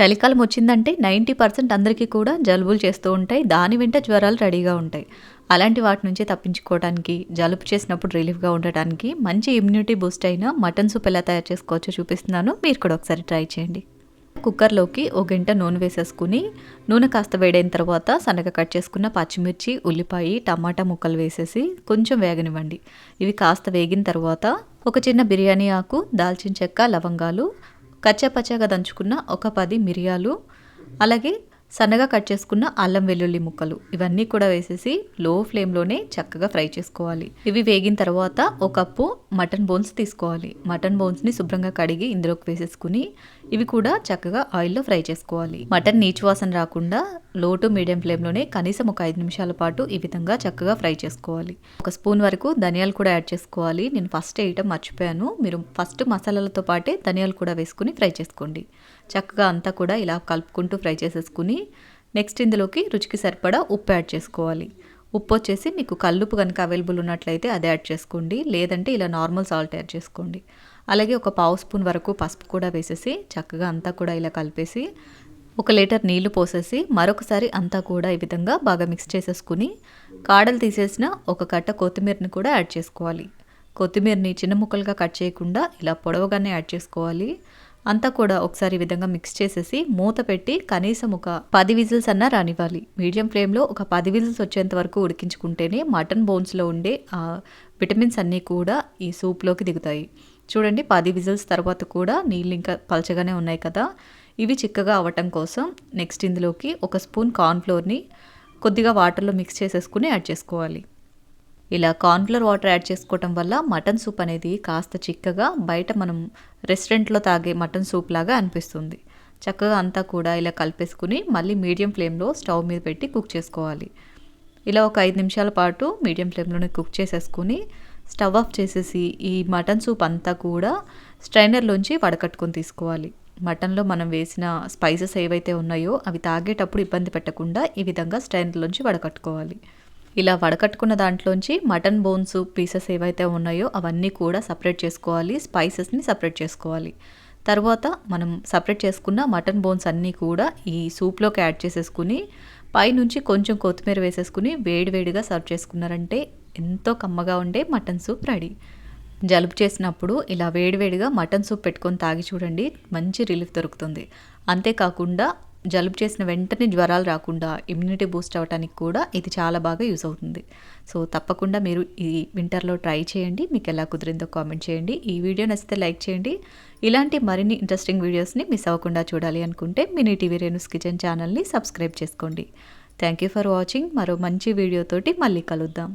చలికాలం వచ్చిందంటే 90% అందరికీ కూడా జలుబులు చేస్తూ ఉంటాయి. దాని వెంట జ్వరాలు రెడీగా ఉంటాయి. అలాంటి వాటి నుంచి తప్పించుకోవడానికి, జలుబు చేసినప్పుడు రిలీఫ్‌గా ఉండటానికి మంచి ఇమ్యూనిటీ బూస్ట్ అయిన మటన్ సూప్ ఎలా తయారు చేసుకోవచ్చో చూపిస్తున్నాను. మీరు కూడా ఒకసారి ట్రై చేయండి. కుక్కర్‌లోకి ఒక గంట నూనె వేసేసుకుని, నూనె కాస్త వేడైన తర్వాత సన్నగా కట్ చేసుకున్న పచ్చిమిర్చి, ఉల్లిపాయ, టమాటా ముక్కలు వేసేసి కొంచెం వేగనివ్వండి. ఇవి కాస్త వేగిన తర్వాత ఒక చిన్న బిర్యానీ ఆకు, దాల్చిన చెక్క, లవంగాలు, కచ్చాపచ్చాగా దంచుకున్న ఒక 10 మిరియాలు, అలాగే సన్నగా కట్ చేసుకున్న అల్లం వెల్లుల్లి ముక్కలు ఇవన్నీ కూడా వేసేసి లో ఫ్లేమ్లోనే చక్కగా ఫ్రై చేసుకోవాలి. ఇవి వేగిన తర్వాత ఒక కప్పు మటన్ బోన్స్ తీసుకోవాలి. మటన్ బోన్స్ని శుభ్రంగా కడిగి ఇందులోకి వేసేసుకుని ఇవి కూడా చక్కగా ఆయిల్లో ఫ్రై చేసుకోవాలి. మటన్ నీచు వాసన రాకుండా లో టు మీడియం ఫ్లేమ్లోనే కనీసం ఒక 5 నిమిషాల పాటు ఈ విధంగా చక్కగా ఫ్రై చేసుకోవాలి. ఒక స్పూన్ వరకు ధనియాలు కూడా యాడ్ చేసుకోవాలి. నేను ఫస్ట్ వేయటం మర్చిపోయాను. మీరు ఫస్ట్ మసాలాలతో పాటే ధనియాలు కూడా వేసుకుని ఫ్రై చేసుకోండి. చక్కగా అంతా కూడా ఇలా కలుపుకుంటూ ఫ్రై చేసేసుకుని నెక్స్ట్ ఇందులోకి రుచికి సరిపడా ఉప్పు యాడ్ చేసుకోవాలి. ఉప్పు వచ్చేసి మీకు కల్లుప్పు కనుక అవైలబుల్ ఉన్నట్లయితే అది యాడ్ చేసుకోండి, లేదంటే ఇలా నార్మల్ సాల్ట్ యాడ్ చేసుకోండి. అలాగే ఒక పావు స్పూన్ వరకు పసుపు కూడా వేసేసి చక్కగా అంతా కూడా ఇలా కలిపేసి 1 లీటర్ నీళ్లు పోసేసి మరొకసారి అంతా కూడా ఈ విధంగా బాగా మిక్స్ చేసేసుకుని కాడలు తీసేసిన ఒక కట్ట కొత్తిమీరని కూడా యాడ్ చేసుకోవాలి. కొత్తిమీరని చిన్న ముక్కలుగా కట్ చేయకుండా ఇలా పొడవుగానే యాడ్ చేసుకోవాలి. అంతా కూడా ఒకసారి ఈ విధంగా మిక్స్ చేసేసి మూత పెట్టి కనీసం ఒక 10 విజిల్స్ అన్నా రానివ్వాలి. మీడియం ఫ్లేమ్లో ఒక 10 విజిల్స్ వచ్చేంత వరకు ఉడికించుకుంటేనే మటన్ బోన్స్లో ఉండే విటమిన్స్ అన్నీ కూడా ఈ సూప్లోకి దిగుతాయి. చూడండి 10 విజిల్స్ తర్వాత కూడా నీళ్ళు ఇంకా పలచగానే ఉన్నాయి కదా. ఇవి చిక్కగా అవ్వటం కోసం నెక్స్ట్ ఇందులోకి ఒక స్పూన్ కార్న్ఫ్లోర్ని కొద్దిగా వాటర్లో మిక్స్ చేసేసుకుని యాడ్ చేసుకోవాలి. ఇలా కార్న్‌ఫ్లోర్ వాటర్ యాడ్ చేసుకోవటం వల్ల మటన్ సూప్ అనేది కాస్త చిక్కగా బయట మనం రెస్టారెంట్లో తాగే మటన్ సూప్ లాగా అనిపిస్తుంది. చక్కగా అంతా కూడా ఇలా కలిపేసుకుని మళ్ళీ మీడియం ఫ్లేమ్లో స్టవ్ మీద పెట్టి కుక్ చేసుకోవాలి. ఇలా ఒక 5 నిమిషాల పాటు మీడియం ఫ్లేమ్లోనే కుక్ చేసేసుకుని స్టవ్ ఆఫ్ చేసేసి ఈ మటన్ సూప్ అంతా కూడా స్ట్రైనర్లోంచి వడకట్టుకొని తీసుకోవాలి. మటన్లో మనం వేసిన స్పైసెస్ ఏవైతే ఉన్నాయో అవి తాగేటప్పుడు ఇబ్బంది పెట్టకుండా ఈ విధంగా స్ట్రైనర్లోంచి వడకట్టుకోవాలి. ఇలా వడకట్టుకున్న దాంట్లోంచి మటన్ బోన్స్ పీసెస్ ఏవైతే ఉన్నాయో అవన్నీ కూడా సపరేట్ చేసుకోవాలి. స్పైసెస్ని సపరేట్ చేసుకోవాలి. తర్వాత మనం సపరేట్ చేసుకున్న మటన్ బోన్స్ అన్నీ కూడా ఈ సూప్లోకి యాడ్ చేసేసుకుని పైనుంచి కొంచెం కొత్తిమీర వేసేసుకుని వేడివేడిగా సర్వ్ చేసుకున్నారంటే ఎంతో కమ్మగా ఉండే మటన్ సూప్ రెడీ. జలుబు చేసినప్పుడు ఇలా వేడివేడిగా మటన్ సూప్ పెట్టుకొని తాగి చూడండి, మంచి రిలీఫ్ దొరుకుతుంది. అంతేకాకుండా జలుబు చేసిన వెంటనే జ్వరాలు రాకుండా ఇమ్యూనిటీ బూస్ట్ అవ్వడానికి కూడా ఇది చాలా బాగా యూజ్ అవుతుంది. సో తప్పకుండా మీరు ఈ వింటర్లో ట్రై చేయండి. మీకు ఎలా కుదిరిందో కామెంట్ చేయండి. ఈ వీడియో నచ్చితే లైక్ చేయండి. ఇలాంటి మరిన్ని ఇంట్రెస్టింగ్ వీడియోస్ని మిస్ అవ్వకుండా చూడాలి అనుకుంటే మినీ టీవీ రేణుస్ కిచెన్ ఛానల్ని సబ్స్క్రైబ్ చేసుకోండి. Thank you for watching. మరో మంచి వీడియోతోటి మళ్ళీ కలుద్దాం.